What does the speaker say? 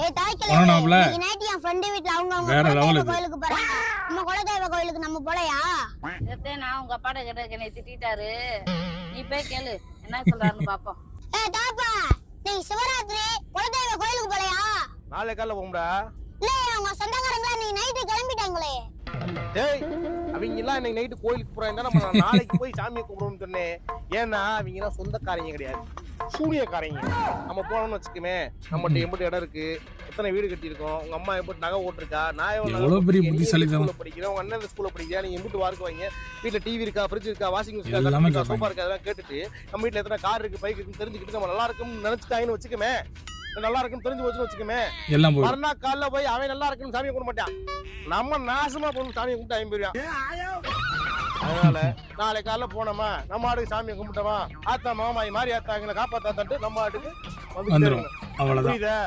ஏய் தாய்க்கல போனாப்ல இன்னைக்கு நைட் என் ஃப்ரெண்ட் வீட்ல அவங்க வேற லெவல் கோயிலுக்கு போறாங்க. நம்ம குலதெய்வ கோயிலுக்கு நம்ம போலையா? இதே நான் உங்க அப்பாட்ட கிட்ட என்னை திட்டிட்டாரு. நீ போய் கேளு என்ன சொல்றாருன்னு பாப்போம். ஏய் தாப்பா நீ சிவராத்திரி குலதெய்வ கோயிலுக்கு போலையா? நாளை காலைல போகும்டா. இல்ல அவங்க சொந்தக்காரங்களா நீ நைட் கிளம்பிட்டாங்களே. டேய் அவங்க எல்லாம் இன்னைக்கு நைட்டு கோயிலுக்கு போறாங்க நம்ம நாளைக்கு போய் சாமியை கும்பிடுவோம்னு சொன்னேன். ஏன்னா அவங்க எல்லாம் சொந்தக்காரங்க கிடையாது, சூனியக்காரங்க. நம்ம போனோம்னு வச்சுக்குமே நம்மகிட்ட எம்பிட்டு இடம் இருக்கு, எத்தனை வீடு கட்டியிருக்கோம், உங்க அம்மா எப்படி நகை ஓட்டிருக்கா, நான் எவ்வளவு பெரிய புத்திசாலித்தனம் படிக்கிறேன், உங்க அண்ணன் ஸ்கூல்ல படிக்கிறா, நீங்க எம்பிட்டு வாருக்கு வாங்க, வீட்டுல டிவி இருக்கா, ஃப்ரிட்ஜ் இருக்கா, வாஷிங் மிஷின் எல்லாமே இருக்கா, சோஃபா இருக்கா, அதெல்லாம் கேட்டுட்டு நம்ம வீட்டுல எத்தனை கார் இருக்கு, பைக் இருக்குன்னு தெரிஞ்சுக்கிட்டு நம்ம நல்லா இருக்கும்னு நினைச்சுட்டாங்கன்னு வச்சுக்கமே, நல்லா இருக்குன்னு தெரிஞ்சு வச்சுன்னு வச்சுக்கமே, எல்லாம் போய் மறுநாள் காலைல போய் அவன் நல்லா இருக்குன்னு சாமியை கும்பிட மாட்டான், நம்ம நாசமா போகணும் சாமியை கும்பிட்டு ஐம்பது. அதனால நாளை காலைல போனோமா நம்ம ஆடுக்கு சாமியை கும்பிட்டோமா, ஆத்தா மாமாய் மாதிரி ஆத்தாங்களை காப்பாத்தான்ட்டு நம்ம ஆட்டுக்கு வந்துடும். அவ்வளவுதான். புரியுதா?